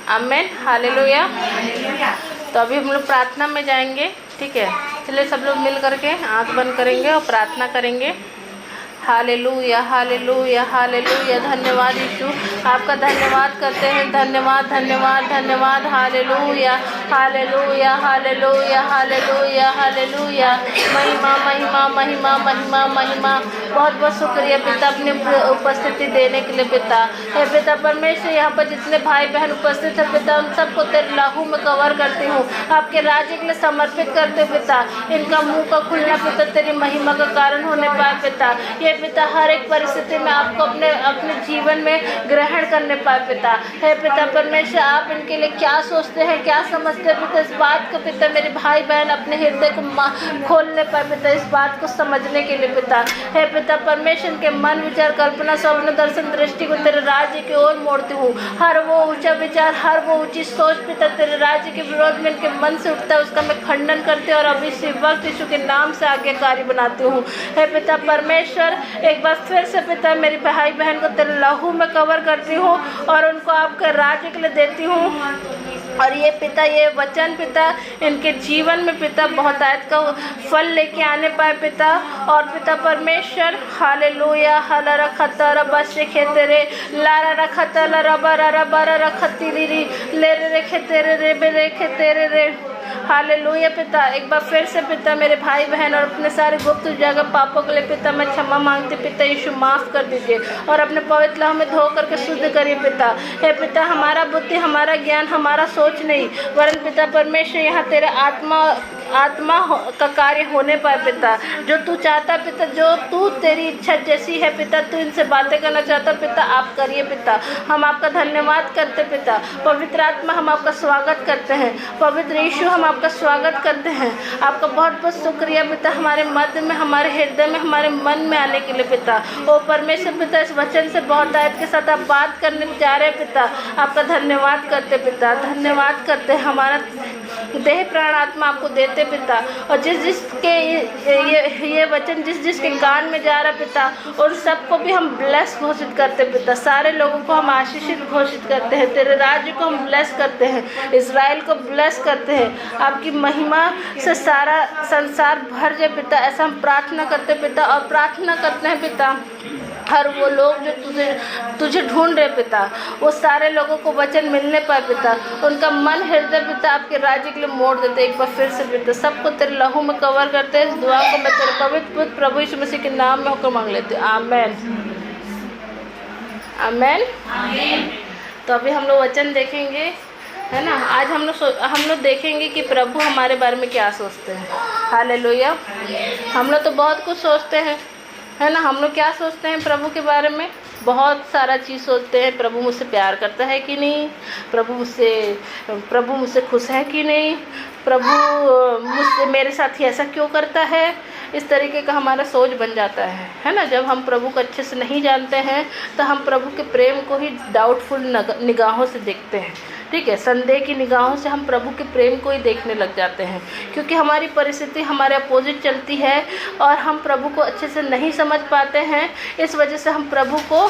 आमेन, hallelujah. तो अभी हम लोग प्रार्थना में जाएंगे, ठीक है। चलिए सब लोग मिल करके आंख बंद करेंगे और प्रार्थना करेंगे। Hallelujah, hallelujah, hallelujah. धन्यवाद यीशु, आपका धन्यवाद करते हैं। धन्यवाद, धन्यवाद, धन्यवाद। Hallelujah, hallelujah, hallelujah, hallelujah, hallelujah. महिमा, महिमा, महिमा, महिमा, महिमा। बहुत बहुत शुक्रिया पिता अपनी उपस्थिति देने के लिए पिता। हे पिता परमेश्वर, यहाँ पर जितने भाई बहन उपस्थित है पिता, उन सबको तेरे लहू में कवर करती हूँ, आपके राज्य के लिए समर्पित करते पिता। इनका मुंह का खुलना पिता तेरी महिमा का कारण होने पाए पिता। ये पिता हर एक परिस्थिति में आपको अपने जीवन में ग्रहण करने पाए पिता। हे पिता परमेश्वर, आप इनके लिए क्या सोचते हैं, क्या समझते हैं पिता, इस बात को पिता मेरे भाई बहन अपने हृदय को खोलने पाए पिता, इस बात को समझने के लिए पिता। हे पिता परमेश्वर के मन विचार कल्पना स्वप्न दर्शन दृष्टि को तेरे राज्य की ओर मोड़ती हूँ। हर वो ऊंचा विचार, हर वो ऊंची सोच पिता तेरे राज्य के विरोध में इनके मन से उठता है, उसका मैं खंडन करती हूँ और अभी इसी वक्त यीशु के नाम से आज्ञाकारी बनाती हूँ। हे पिता परमेश्वर, एक बार फिर से पिता मेरी भाई बहन को तेरे लहू में कवर करती हूँ और उनको आपके राज्य के लिए देती हूँ। और ये पिता, ये वचन पिता इनके जीवन में पिता बहुत आयत का फल लेके आने पाए पिता। और पिता परमेश्वर, हालेलुया, हला रखता रबा से खेतेरे लारा रखता लरबा रबा रखती री ले रे खेतेरे रे बेरे खेतेरे रे। हालेलुया पिता, एक बार फिर से पिता मेरे भाई बहन और अपने सारे गुप्त जगह पापों के लिए पिता मैं क्षमा मांगती पिता। यीशु माफ़ कर दीजिए और अपने पवित्र लहू में धो करके शुद्ध करिए पिता। हे पिता, हमारा बुद्धि, हमारा ज्ञान, हमारा सोच नहीं, वरन पिता परमेश्वर यहाँ तेरे आत्मा का कार्य होने पाए पिता। जो तू चाहता पिता, जो तू तेरी इच्छा जैसी है पिता, तू इनसे बातें करना चाहता पिता, आप करिए पिता। हम आपका धन्यवाद करते पिता। पवित्र आत्मा, हम आपका स्वागत करते हैं। पवित्र यीशु, हम आपका स्वागत करते हैं। आपका बहुत बहुत शुक्रिया पिता, हमारे मध्य में, हमारे हृदय में, हमारे मन में आने के लिए पिता। ओ परमेश्वर पिता, इस वचन से बहुत आयत के साथ आप बात करने जा रहे हैं पिता। आपका धन्यवाद करते पिता, धन्यवाद करते। हमारा देह प्राण आत्मा आपको देते पिता। और जिस जिसके ये वचन जिस जिसके कान में जा रहा पिता, उन सबको भी हम ब्लेस घोषित करते पिता। सारे लोगों को हम आशीषित घोषित करते हैं। तेरे राज्य को हम ब्लेस करते हैं, इज़राइल को ब्लेस करते हैं। आपकी महिमा से सारा संसार भर जाए पिता, ऐसा हम प्रार्थना करते पिता। और प्रार्थना करते हैं पिता, हर वो लोग जो तुझे ढूंढ रहे पिता, वो सारे लोगों को वचन मिलने पाए पिता। उनका मन हृदय पिता आपके राज्य के लिए मोड़ देते। एक बार फिर से पिता सबको तेरे लहू में कवर करते हैं। इस दुआ को मैं तेरे पवित्र पुत्र प्रभु यीशु मसीह के नाम में होकर मांग लेती हूँ, आमेन, आमेन। तो अभी हम लोग वचन देखेंगे, है ना। आज हम लोग देखेंगे कि प्रभु हमारे बारे में क्या सोचते हैं। हालेलुया। हम लोग तो बहुत कुछ सोचते हैं, है ना। हम लोग क्या सोचते हैं प्रभु के बारे में? बहुत सारा चीज़ सोचते हैं। प्रभु मुझसे प्यार करता है कि नहीं, प्रभु मुझसे खुश है कि नहीं, प्रभु मुझसे मेरे साथ ही ऐसा क्यों करता है। इस तरीके का हमारा सोच बन जाता है ना। जब हम प्रभु को अच्छे से नहीं जानते हैं तो हम प्रभु के प्रेम को ही डाउटफुल निगाहों से देखते हैं, ठीक है। संदेह की निगाहों से हम प्रभु के प्रेम को ही देखने लग जाते हैं, क्योंकि हमारी परिस्थिति हमारे अपोजिट चलती है और हम प्रभु को अच्छे से नहीं समझ पाते हैं। इस वजह से हम प्रभु को,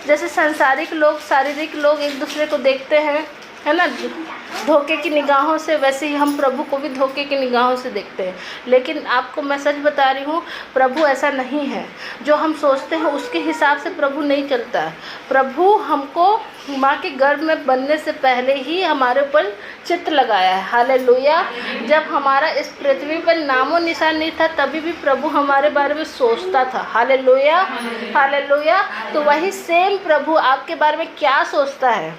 जैसे सांसारिक लोग, शारीरिक लोग एक दूसरे को देखते हैं, है ना, धोखे की निगाहों से, वैसे ही हम प्रभु को भी धोखे की निगाहों से देखते हैं। लेकिन आपको मैं सच बता रही हूँ, प्रभु ऐसा नहीं है। जो हम सोचते हैं उसके हिसाब से प्रभु नहीं चलता है। प्रभु हमको माँ के गर्भ में बनने से पहले ही हमारे ऊपर चित्र लगाया है। हालेलुया। जब हमारा इस पृथ्वी पर नामो निशान नहीं था, तभी भी प्रभु हमारे बारे में सोचता था। Hallelujah, hallelujah. तो वही सेम प्रभु आपके बारे में क्या सोचता है,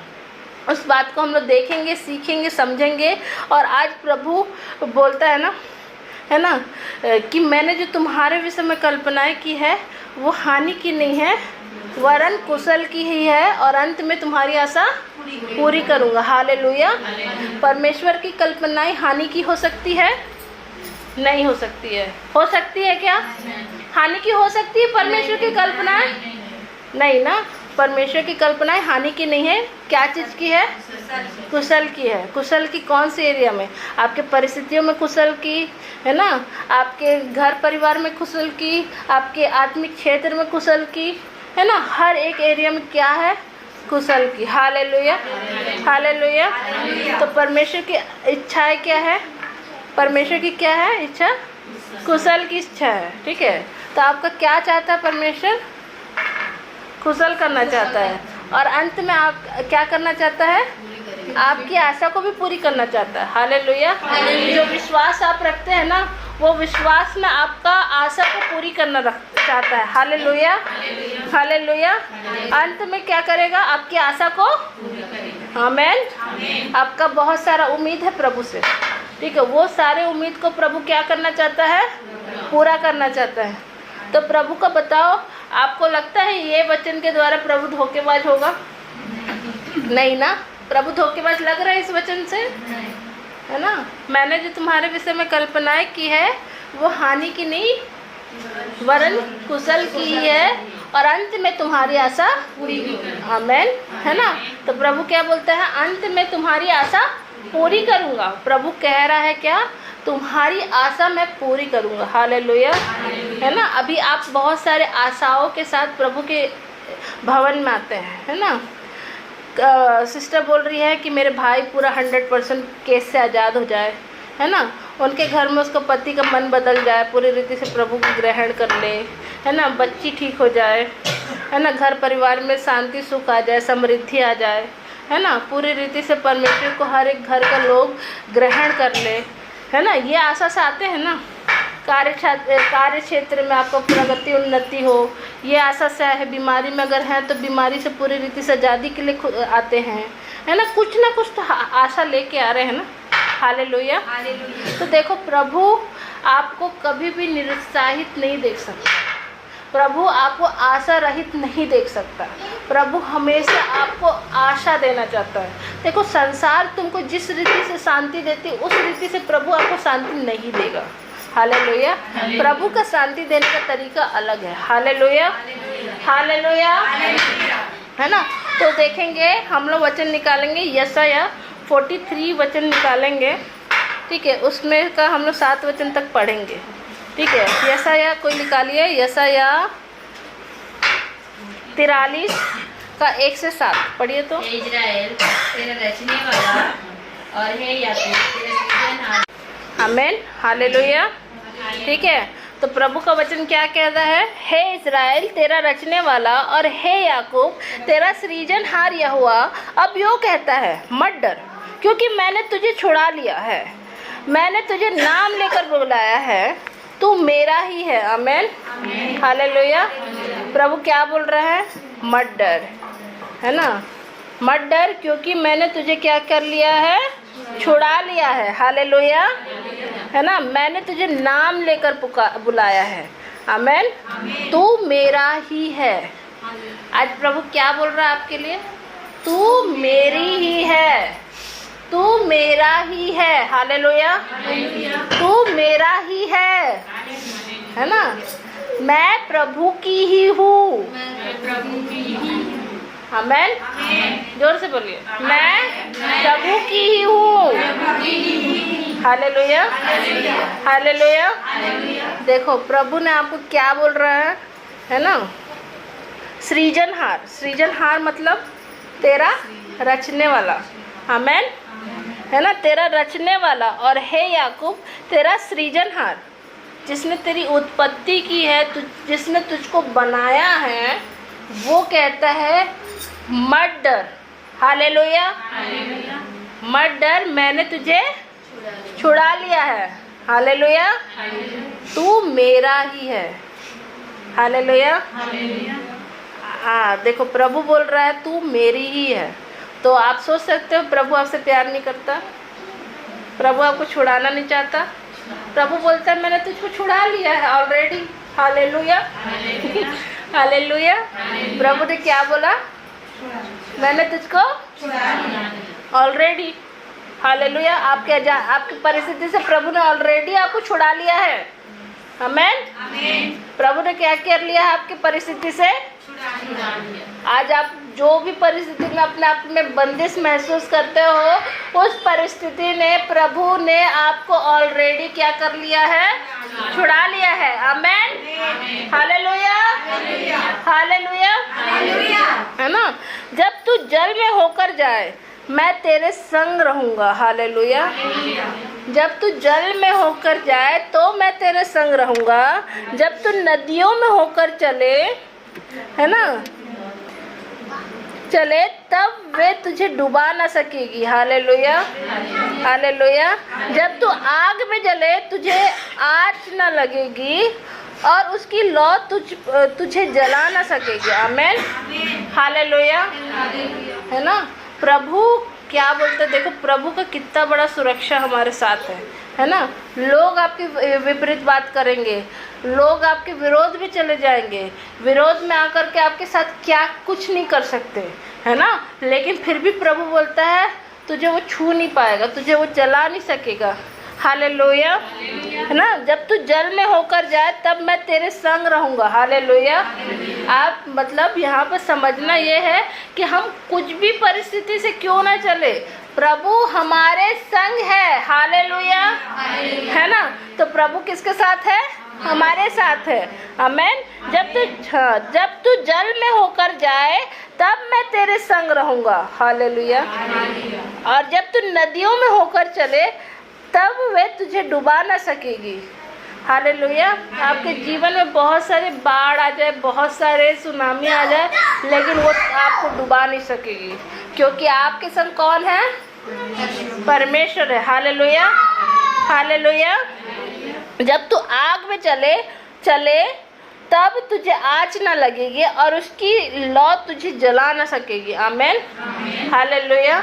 उस बात को हम लोग देखेंगे, सीखेंगे, समझेंगे। और आज प्रभु बोलता है ना कि मैंने जो तुम्हारे विषय में कल्पनाएं की है वो हानि की नहीं है, वरन कुशल की ही है, और अंत में तुम्हारी आशा पूरी करूँगा। हालेलुया। परमेश्वर की कल्पनाएं हानि की हो सकती है? नहीं हो सकती है। हो सकती है क्या? हानि की हो सकती है परमेश्वर की कल्पनाएं? नहीं ना। परमेश्वर की कल्पनाएं हानि की नहीं है। क्या चीज़ की है? कुशल की है। कुशल की कौन से एरिया में? आपके परिस्थितियों में कुशल की, है ना, आपके घर परिवार में कुशल की, आपके आत्मिक क्षेत्र में कुशल की, है ना। हर एक एरिया में क्या है? कुशल की। Hallelujah, hallelujah. तो परमेश्वर की इच्छाएं क्या है? परमेश्वर की क्या है इच्छा? कुशल की इच्छा है, ठीक है। तो आपका क्या चाहता है परमेश्वर? कुशल करना चाहता है, और अंत में आप क्या करना चाहता है? आपकी आशा को भी पूरी करना चाहता है। हालेलुया। जो विश्वास आप रखते हैं ना, वो विश्वास में आपका आशा को पूरी करना चाहता है। Hallelujah, hallelujah. अंत में क्या करेगा? आपकी आशा को, आमीन। आपका बहुत सारा उम्मीद है प्रभु से, ठीक है। वो सारे उम्मीद को प्रभु क्या करना चाहता है? पूरा करना चाहता है। तो प्रभु का बताओ, आपको लगता है ये वचन के द्वारा प्रभु धोखेबाज होगा? नहीं ना। प्रभु धोखेबाज लग रहा है इस वचन से, है ना। मैंने जो तुम्हारे विषय में कल्पनाएं की है वो हानि की नहीं वरन कुशल की ही है, और अंत में तुम्हारी आशा पूरी, आमीन, है ना। तो प्रभु क्या बोलता है? अंत में तुम्हारी आशा पूरी करूंगा। प्रभु कह रहा है क्या? तुम्हारी आशा मैं पूरी करूंगा। हालेलुया, है ना। अभी आप बहुत सारे आशाओं के साथ प्रभु के भवन में आते हैं, है ना। सिस्टर बोल रही है कि मेरे भाई पूरा 100% केस से आज़ाद हो जाए, है ना। उनके घर में उसका पति का मन बदल जाए, पूरी रीति से प्रभु को ग्रहण कर ले, है ना। बच्ची ठीक हो जाए, है ना। घर परिवार में शांति सुख आ जाए, समृद्धि आ जाए, है ना। पूरी रीति से परमेश्वर को हर एक घर का लोग ग्रहण कर ले, है ना। ये आशा से आते हैं ना। कार्य क्षेत्र में आपका प्रगति उन्नति हो, ये आशा से है। बीमारी में अगर हैं तो बीमारी से पूरी रीति से आज़ादी के लिए आते हैं, है ना। कुछ ना कुछ तो आशा लेके आ रहे हैं ना। हालेलुया। तो देखो, प्रभु आपको कभी भी निरुत्साहित नहीं देख सकता। प्रभु आपको आशा रहित नहीं देख सकता। प्रभु हमेशा आपको आशा देना चाहता है। देखो, संसार तुमको जिस रीति से शांति देती, उस रीति से प्रभु आपको शांति नहीं देगा। हालेलुया। प्रभु का शांति देने का तरीका अलग है। हालेलुया, हालेलुया, है ना। तो देखेंगे, हम लोग वचन निकालेंगे, यशायाह 43 वचन निकालेंगे, ठीक है। उसमें का हम लोग 7 वचन तक पढ़ेंगे, ठीक है। यशायाह कोई निकालिए, यशायाह 43 का 1 से 7 पढ़िए। तो इज़राइल तेरा रचने वाला और हे याकूब तेरा सृजनहार। आमीन, हालेलुया, ठीक है। तो प्रभु का वचन क्या कहता है? हे इज़राइल तेरा रचने वाला और हे याकूब तेरा सृजनहार यहोवा अब यो कहता है, मत डर, क्योंकि मैंने तुझे छुड़ा लिया है, मैंने तुझे नाम लेकर बुलाया है, तू मेरा ही है। आमीन, हालेलुया। प्रभु क्या बोल रहा है? मत डर, है ना। मत डर, क्योंकि मैंने तुझे क्या कर लिया है? छुड़ा लिया है। हालेलुया, है ना। मैंने तुझे नाम लेकर बुलाया है। आमीन, तू मेरा ही है। आज प्रभु क्या बोल रहा है आपके लिए? तू मेरी ही है, तू मेरा ही है। हालेलुया, तू मेरा ही है ना। मैं प्रभु की ही हूँ। आमीन, जोर से बोलिए, मैं प्रभु की ही हूँ। Hallelujah, hallelujah. देखो, प्रभु ने आपको क्या बोल रहा है ना। सृजनहार, सृजनहार मतलब तेरा रचने वाला। आमीन, है ना। तेरा रचने वाला, और हे याकूब तेरा सृजनहार, जिसने तेरी उत्पत्ति की है, जिसने तुझको बनाया है, वो कहता है मत डर। हालेलुया, मत डर, मैंने तुझे छुड़ा लिया है। हालेलुया, तू मेरा ही है। हालेलुया। हाँ, देखो, प्रभु बोल रहा है तू मेरी ही है। तो आप सोच सकते हो प्रभु आपसे प्यार नहीं करता, प्रभु आपको छुड़ाना नहीं चाहता। प्रभु बोलता है मैंने तुझको छुड़ा लिया है ऑलरेडी। Hallelujah, hallelujah. प्रभु ने क्या बोला? मैंने तुझको ऑलरेडी, हालेलुया, आपकी परिस्थिति से प्रभु ने ऑलरेडी आपको छुड़ा लिया है। आमीन। प्रभु ने क्या कर लिया है आपकी परिस्थिति से? आज आप जो भी परिस्थिति में अपने आप में बंदिश महसूस करते हो, उस परिस्थिति ने प्रभु ने आपको ऑलरेडी क्या कर लिया है? छुड़ा लिया है। आमेन, हालेलुया, हालेलुया, है ना। जब तू जल में होकर जाए मैं तेरे संग रहूंगा। हालेलुया। जब तू जल में होकर जाए तो मैं तेरे संग रहूंगा। जब तू नदियों में होकर चले, है ना, चले, तब वे तुझे डुबा ना सकेगी। Hallelujah, hallelujah. जब तू आग में जले तुझे आँच ना लगेगी और उसकी लौ तुझे जला ना सकेगी। आमेन, हालेलुया, है ना। प्रभु क्या बोलते, देखो प्रभु का कितना बड़ा सुरक्षा हमारे साथ है ना। लोग आपकी विपरीत बात करेंगे, लोग आपके विरोध में चले जाएंगे, विरोध में आकर के आपके साथ क्या कुछ नहीं कर सकते, है ना। लेकिन फिर भी प्रभु बोलता है तुझे वो छू नहीं पाएगा, तुझे वो जला नहीं सकेगा। हालेलुया, है ना। जब तू जल में होकर जाए तब मैं तेरे संग रहूंगा। हालेलुया। आप मतलब यहाँ पर समझना ये है कि हम कुछ भी परिस्थिति से क्यों ना चले, प्रभु हमारे संग है। हालेलुया, है ना। तो प्रभु किसके साथ है? हमारे साथ है। आमेन। जब तू जल में होकर जाए तब मैं तेरे संग रहूंगा। हालेलुया। और जब तू नदियों में होकर चले तब वे तुझे डुबा ना सकेगी। हालेलुया। आपके जीवन में बहुत सारे बाढ़ आ जाए, बहुत सारे सुनामी आ जाए, लेकिन वो आपको डुबा नहीं सकेगी, क्योंकि आपके संग कौन है? परमेश्वर है। Hallelujah, hallelujah. जब तू आग में चले तब तुझे आँच ना लगेगी और उसकी लौ तुझे जला ना सकेगी। आमेन, हालेलुया।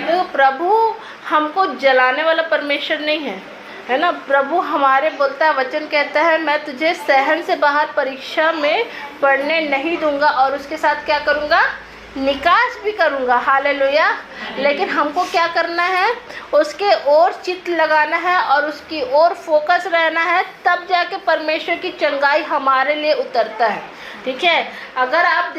तो प्रभु हमको जलाने वाला परमेश्वर नहीं है ना। प्रभु हमारे बोलता है, वचन कहता है मैं तुझे सहन से बाहर परीक्षा में पढ़ने नहीं दूंगा और उसके साथ क्या करूंगा? निकास भी करूंगा। हालेलुया। लेकिन हमको क्या करना है? उसके ओर चित्त लगाना है और उसकी ओर फोकस रहना है, तब जाके परमेश्वर की चंगाई हमारे लिए उतरता है। ठीक है। अगर आप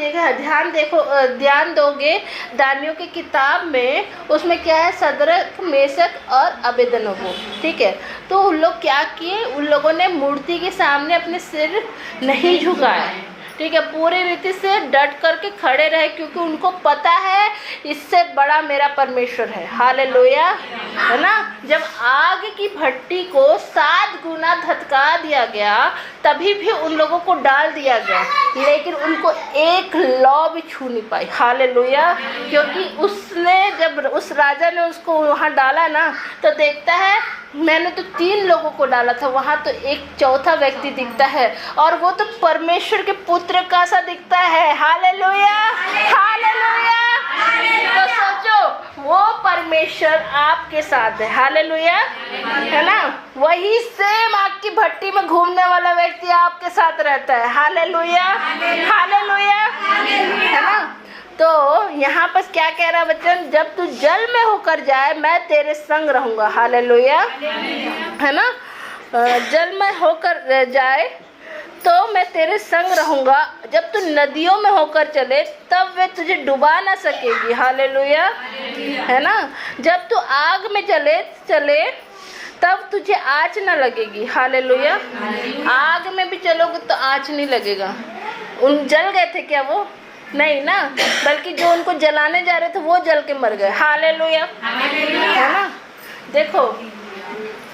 ध्यान दोगे दानियों की किताब में, उसमें क्या है? सदरक, मेशक और अबेदनगो। ठीक है। तो उन लोग क्या किए? उन लोगों ने मूर्ति के सामने अपने सिर नहीं झुकाया। ठीक है। पूरी रीति से डट करके खड़े रहे, क्योंकि उनको पता है इससे बड़ा मेरा परमेश्वर है। हालेलुया, है ना। जब आग की भट्टी को 7 गुना धधका दिया गया तभी भी उन लोगों को डाल दिया गया, लेकिन उनको एक लौ भी छू नहीं पाई। हालेलुया। क्योंकि जब उस राजा ने उसको वहाँ डाला ना, तो देखता है मैंने तो 3 लोगों को डाला था, वहाँ तो एक चौथा व्यक्ति दिखता है और वो तो परमेश्वर के पुत्र का सा दिखता है। Hallelujah, hallelujah. तो सोचो वो परमेश्वर आपके साथ है। हालेलुया, है ना। वही सेम आग की भट्टी में घूमने वाला व्यक्ति आपके साथ रहता है। हालेलुया, हालेलुया, है ना। तो यहाँ पर क्या कह रहा है वचन? जब तू जल में होकर जाए मैं तेरे संग रहूंगा। हालेलुया, है ना। जल में होकर जाए तो मैं तेरे संग रहूंगा। जब तू नदियों में होकर चले तब वे तुझे डुबा ना सकेगी। हालेलुया, है ना। जब तू आग में चले तब तुझे आँच ना लगेगी। हालेलुया। आग में भी चलोगे तो आँच नहीं लगेगा। उन जल गए थे क्या? वो नहीं ना, बल्कि जो उनको जलाने जा रहे थे वो जल के मर गए। हालेलुया, है ना। देखो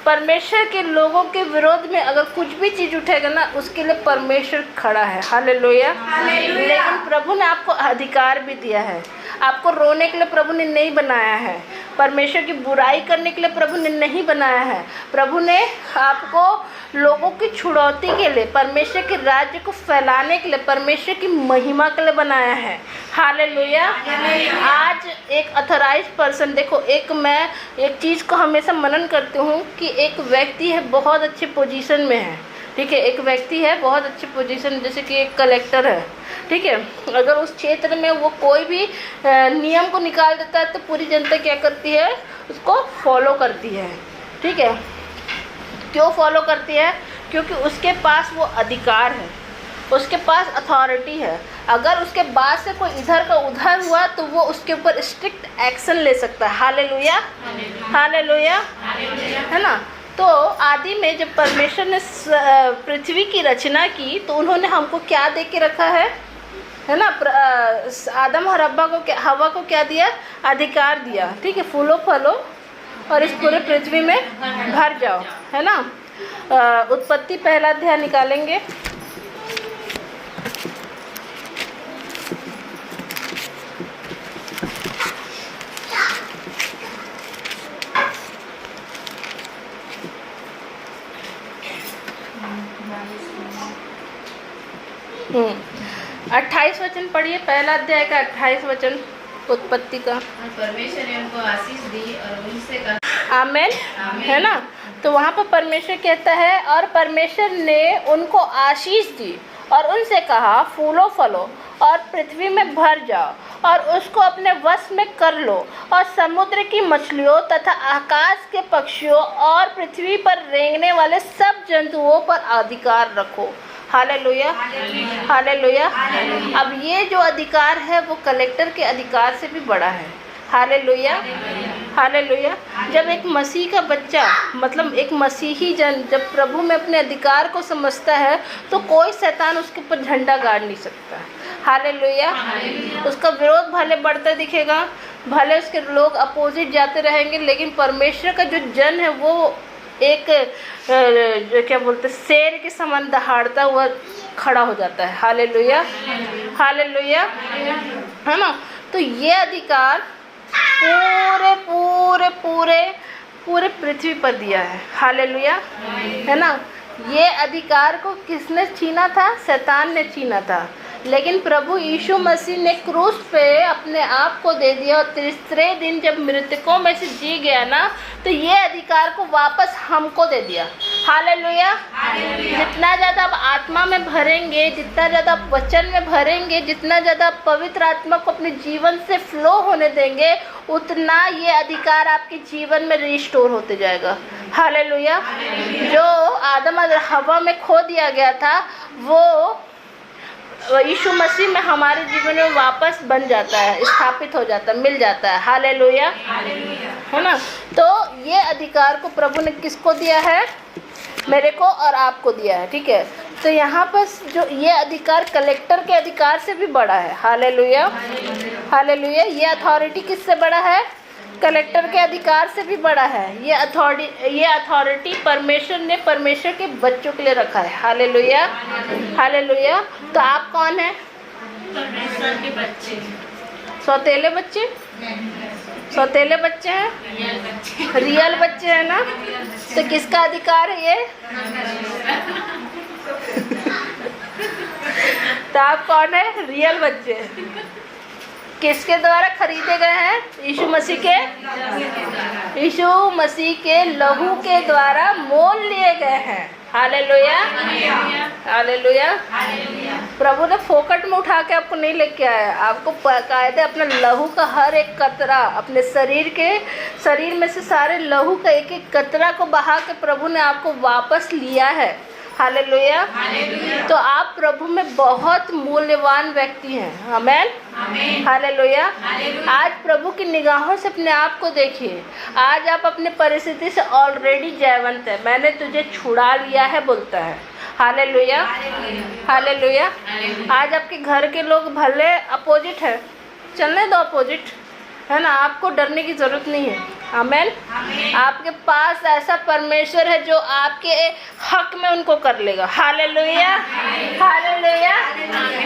परमेश्वर के लोगों के विरोध में अगर कुछ भी चीज़ उठेगा ना, उसके लिए परमेश्वर खड़ा है। हालेलुया। लेकिन प्रभु ने आपको अधिकार भी दिया है। आपको रोने के लिए प्रभु ने नहीं बनाया है, परमेश्वर की बुराई करने के लिए प्रभु ने नहीं बनाया है। प्रभु ने आपको लोगों की छुड़ौती के लिए, परमेश्वर के राज्य को फैलाने के लिए, परमेश्वर की महिमा के लिए बनाया है। हालेलुया। आज एक अथॉराइज्ड पर्सन, देखो मैं एक चीज़ को हमेशा मनन करती हूँ कि एक व्यक्ति है बहुत अच्छी पोजीशन में है। ठीक है। एक व्यक्ति है बहुत अच्छी पोजीशन, जैसे कि एक कलेक्टर है। ठीक है। अगर उस क्षेत्र में वो कोई भी नियम को निकाल देता है तो पूरी जनता क्या करती है? उसको फॉलो करती है। ठीक है। क्यों फॉलो करती है? क्योंकि उसके पास वो अधिकार है, उसके पास अथॉरिटी है। अगर उसके बाद से कोई इधर का उधर हुआ तो वो उसके ऊपर स्ट्रिक्ट एक्शन ले सकता है। हालेलुया, हालेलुया, है ना। तो आदि में जब परमेश्वर ने पृथ्वी की रचना की तो उन्होंने हमको क्या दे के रखा है ना? आदम और हवा को क्या दिया? अधिकार दिया, ठीक है, फूलो फलो और इस पूरे पृथ्वी में भर जाओ, है ना? उत्पत्ति पहला अध्याय निकालेंगे। हम्म, 28 वचन पढ़िए, पहला अध्याय का 28 वचन उत्पत्ति का। और परमेश्वर ने उनको आशीष दी और उनसे कहा आमेन, है ना? तो वहाँ पर परमेश्वर कहता है, और परमेश्वर ने उनको आशीष दी और उनसे कहा, फूलो फलो और पृथ्वी में भर जाओ और उसको अपने वश में कर लो और समुद्र की मछलियों तथा आकाश के पक्षियों और पृथ्वी पर रेंगने वाले सब जंतुओं पर अधिकार रखो। Hallelujah, hallelujah. अब ये जो अधिकार है वो कलेक्टर के अधिकार से भी बड़ा है। Hallelujah, hallelujah. जब एक मसीह का बच्चा, मतलब एक मसीही जन, जब प्रभु में अपने अधिकार को समझता है तो कोई शैतान उसके ऊपर झंडा गाड़ नहीं सकता। हालेलुया। उसका विरोध भले बढ़ता दिखेगा, भले उसके लोग अपोजिट जाते रहेंगे, लेकिन परमेश्वर का जो जन है वो एक क्या बोलते, शेर के समान दहाड़ता हुआ खड़ा हो जाता है। हालेलुया, हालेलुया, है ना? तो ये अधिकार पूरे पूरे पूरे पूरे पृथ्वी पर दिया है। हालेलुया, है ना? ये अधिकार को किसने छीना था? शैतान ने छीना था, लेकिन प्रभु यीशु मसीह ने क्रूस पे अपने आप को दे दिया और तीसरे दिन जब मृतकों में से जी गया ना, तो ये अधिकार को वापस हमको दे दिया। हालेलुया। जितना ज़्यादा आप आत्मा में भरेंगे, जितना ज़्यादा आप वचन में भरेंगे, जितना ज़्यादा आप पवित्र आत्मा को अपने जीवन से फ्लो होने देंगे, उतना ये अधिकार आपके जीवन में रिस्टोर होते जाएगा। हालेलुया। जो आदम और हवा में खो दिया गया था वो यीशु मसीह में हमारे जीवन में वापस बन जाता है, स्थापित हो जाता है, मिल जाता है। हालेलुया, है ना? तो ये अधिकार को प्रभु ने किसको दिया है? मेरे को और आपको दिया है, ठीक है? तो यहाँ पर जो ये अधिकार कलेक्टर के अधिकार से भी बड़ा है। Hallelujah, hallelujah. ये अथॉरिटी किससे बड़ा है? कलेक्टर के अधिकार से भी बड़ा है। ये अथॉरिटी परमेश्वर ने परमेश्वर के बच्चों के लिए रखा है। Hallelujah, hallelujah. तो आप कौन हैं? परमेश्वर के बच्चे। सौतेले बच्चे? सौतेले बच्चे हैं, रियल बच्चे हैं ना? तो किसका अधिकार है ये? तो आप कौन है? रियल बच्चे। किसके द्वारा खरीदे गए हैं? यीशु मसीह के, यीशु मसीह के लहू के द्वारा मोल लिए गए हैं। Hallelujah, hallelujah. प्रभु ने फोकट में उठा के आपको नहीं लेके आया, आपको कायदे अपने लहू का हर एक कतरा, अपने शरीर में से सारे लहू का एक एक कतरा को बहा के प्रभु ने आपको वापस लिया है। हालेलुया। तो आप प्रभु में बहुत मूल्यवान व्यक्ति हैं। आमेन, हालेलुया। आज प्रभु की निगाहों से अपने आप को देखिए। आज आप अपने परिस्थिति से ऑलरेडी जयवंत है। मैंने तुझे छुड़ा लिया है बोलता है। Hallelujah, hallelujah. आज आपके घर के लोग भले अपोजिट है, चलने दो अपोजिट, है ना? आपको डरने की जरूरत नहीं है। आमेन। आपके पास ऐसा परमेश्वर है जो आपके हक में उनको कर लेगा। हालेलुया, हालेलुया,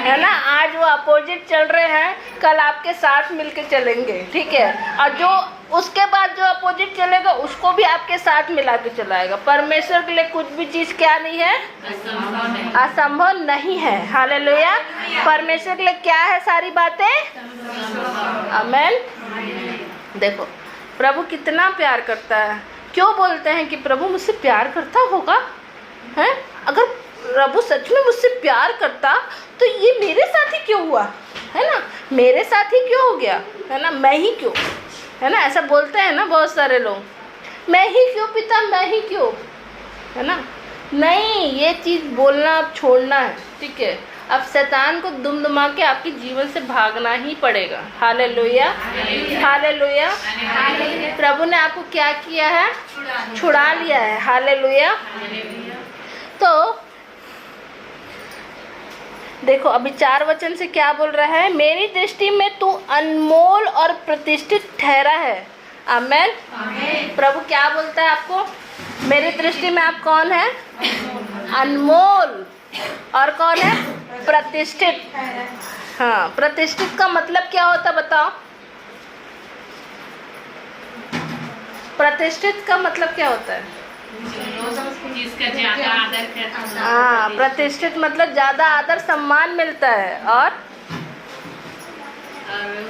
है ना? आज वो अपोजिट चल रहे हैं, कल आपके साथ मिलके चलेंगे, ठीक है? और जो उसके बाद जो अपोजिट चलेगा उसको भी आपके साथ मिला के चलाएगा। परमेश्वर के लिए कुछ भी चीज़ क्या नहीं है? असंभव नहीं है। हालेलुया। परमेश्वर के लिए क्या है? सारी बातें। आमेन। देखो प्रभु कितना प्यार करता है। क्यों बोलते हैं कि प्रभु मुझसे प्यार करता होगा? हैं? अगर प्रभु सच में मुझसे प्यार करता तो ये मेरे साथ ही क्यों हुआ, है ना? मेरे साथ ही क्यों हो गया, है ना? मैं ही क्यों, है ना? ऐसा बोलते हैं ना बहुत सारे लोग, मैं ही क्यों पिता, मैं ही क्यों, है ना? नहीं, ये चीज़ बोलना अब छोड़ना है, ठीक है? अब शैतान को दुमदुमा के आपके जीवन से भागना ही पड़ेगा। Hallelujah, hallelujah. प्रभु ने आपको क्या किया है? छुड़ा लिया है। हालेलुया। तो देखो अभी 4 वचन से क्या बोल रहा है? मेरी दृष्टि में तू अनमोल और प्रतिष्ठित ठहरा है। आमेन। प्रभु क्या बोलता है आपको? मेरी दृष्टि में आप कौन है? अनमोल। और कौन है? प्रतिष्ठित। हाँ, प्रतिष्ठित का मतलब क्या होता बताओ? प्रतिष्ठित का मतलब क्या होता है? जिसका ज्यादा आदर करता है। हाँ, प्रतिष्ठित मतलब ज्यादा आदर सम्मान मिलता है। और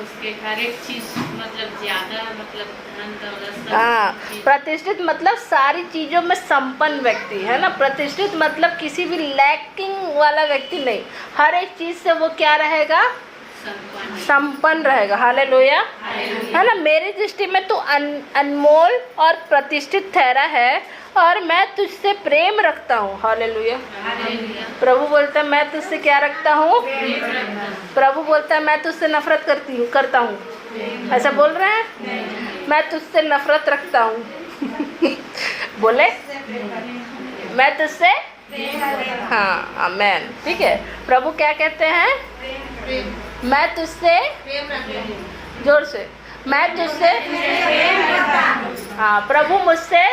उसके हर एक चीज मतलब ज्यादा मतलब धन दौलत सब हाँ, चीज- प्रतिष्ठित मतलब सारी चीजों में संपन्न व्यक्ति है ना। प्रतिष्ठित मतलब किसी भी लैकिंग वाला व्यक्ति नहीं, हर एक चीज से वो क्या रहेगा? संपन्न रहेगा। हालेलुया। है ना। मेरी दृष्टि में तू अनमोल और प्रतिष्ठित ठहरा है और मैं तुझसे प्रेम रखता हूँ। हालेलुया। प्रभु बोलता है मैं तुझसे क्या रखता हूँ? प्रभु बोलता है मैं तुझसे नफरत करता हूँ। ऐसा बोल रहे हैं? मैं तुझसे नफरत रखता हूँ। बोले मैं तुझसे। हाँ, आमेन। ठीक है। प्रभु क्या कहते हैं? मैं तुझसे, जोर से, मैं तुझसे। हाँ, प्रभु मुझसे,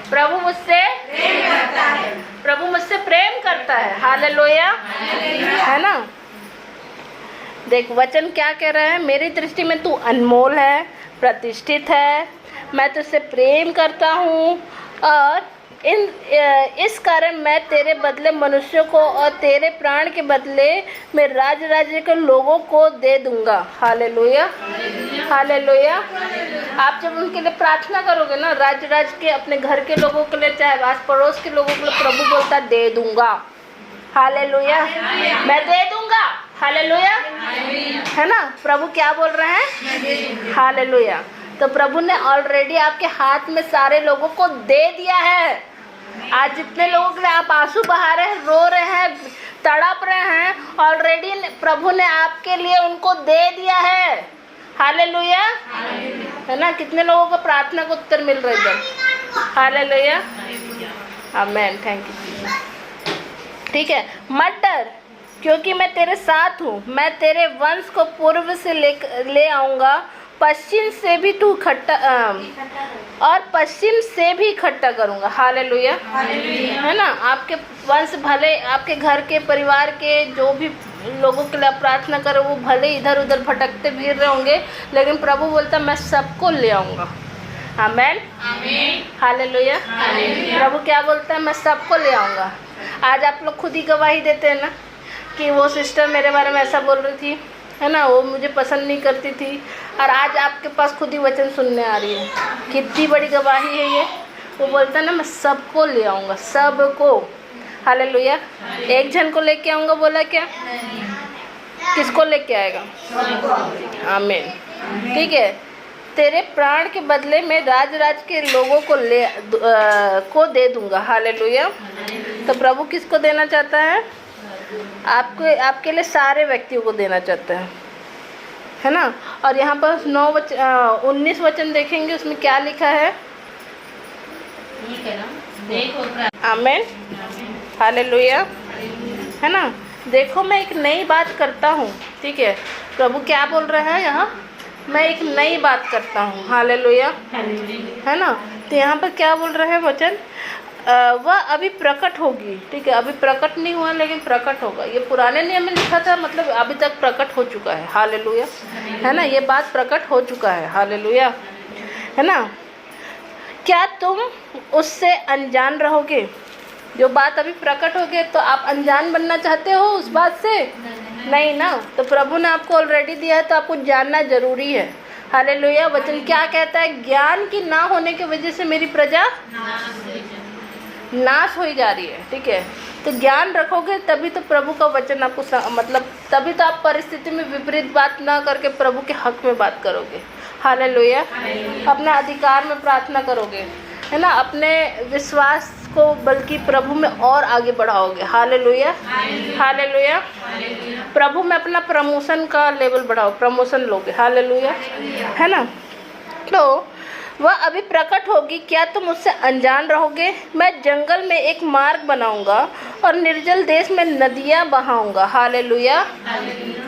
प्रभु मुझसे, प्रभु मुझसे प्रेम करता है। हालेलुया। है ना। देख वचन क्या कह रहा है? मेरी दृष्टि में तू अनमोल है, प्रतिष्ठित है, मैं तुझसे प्रेम करता हूँ और इस कारण मैं तेरे बदले मनुष्यों को और तेरे प्राण के बदले मैं राज्य के लोगों को दे दूंगा। हालेलुया। हालेलुया। आप जब उनके लिए प्रार्थना करोगे ना, राज्य के अपने घर के लोगों के लिए, चाहे आस पड़ोस के लोगों के लिए, प्रभु बोलता दे दूंगा। हालेलुया। मैं दे दूंगा। हालेलुया। है ना। प्रभु क्या बोल रहे हैं? हालेलुया। तो प्रभु ने ऑलरेडी आपके हाथ में सारे लोगों को दे दिया है। आज जितने लोगों के लिए आप आंसू बहा रहे हैं, रो रहे हैं, तड़प रहे हैं, ऑलरेडी प्रभु ने आपके लिए उनको दे दिया है। हालेलुया। है ना। कितने लोगों को प्रार्थना को उत्तर मिल रहा है इधर? हालेलुया। आमेन। Thank you. ठीक है। मत डर क्योंकि मैं तेरे साथ हूँ। मैं तेरे वंश को पूर्व से ले आऊँगा, पश्चिम से भी तू और पश्चिम से भी इकट्ठा करूँगा। हालेलुया। है ना। आपके वंश भले, आपके घर के परिवार के जो भी लोगों के लिए प्रार्थना करो, वो भले इधर उधर भटकते फिर रहे होंगे, लेकिन प्रभु बोलता मैं सबको ले आऊँगा। आमेन। हालेलुया। प्रभु क्या बोलता है? मैं सबको ले आऊँगा। आज आप लोग खुद ही गवाही देते हैं ना कि वो सिस्टर मेरे बारे में ऐसा बोल रही थी, है ना, वो मुझे पसंद नहीं करती थी, और आज आपके पास खुद ही वचन सुनने आ रही है। कितनी बड़ी गवाही है ये। वो बोलता है ना मैं सबको ले आऊँगा, सबको। हालेलुया। एक जन को लेके आऊँगा बोला क्या? किसको लेके आएगा? आमीन। ठीक है। तेरे प्राण के बदले में राज के लोगों को दे दूंगा। हालेलुया। तो प्रभु किसको देना चाहता है? आपके लिए सारे व्यक्तियों को देना चाहता है ना। और यहाँ पर 19 वचन देखेंगे, उसमें क्या लिखा है? आमेन। हालेलुया। है ना। देखो मैं एक नई बात करता हूँ। ठीक है। प्रभु क्या बोल रहा है यहाँ? मैं एक नई बात करता हूँ। हालेलुया। है ना। तो यहाँ पर क्या बोल रहा है वचन? वह अभी प्रकट होगी। ठीक है। अभी प्रकट नहीं हुआ लेकिन प्रकट होगा। ये पुराने नियम में लिखा था, मतलब अभी तक प्रकट हो चुका है। हालेलुया। है ना। ये बात प्रकट हो चुका है। हालेलुया। है ना। क्या तुम उससे अनजान रहोगे? जो बात अभी प्रकट हो गई, तो आप अनजान बनना चाहते हो उस बात से? नहीं ना। तो प्रभु ने आपको ऑलरेडी दिया है, तो आपको जानना जरूरी है। हालेलुया। वचन क्या कहता है? ज्ञान की ना होने की वजह से मेरी प्रजा नाश हो जा रही है। ठीक है। तो ज्ञान रखोगे तभी तो प्रभु का वचन आपको मतलब तभी तो आप परिस्थिति में विपरीत बात ना करके प्रभु के हक में बात करोगे। हालेलुया। अपने अधिकार में प्रार्थना करोगे, है ना। अपने विश्वास को बल्कि प्रभु में और आगे बढ़ाओगे। हालेलुया। हालेलुया। प्रभु में अपना प्रमोशन का लेवल बढ़ाओ, प्रमोशन लोगे। हालेलुया। है ना। लो, वह अभी प्रकट होगी, क्या तुम उससे अनजान रहोगे? मैं जंगल में एक मार्ग बनाऊंगा और निर्जल देश में नदियां बहाऊंगा। Hallelujah,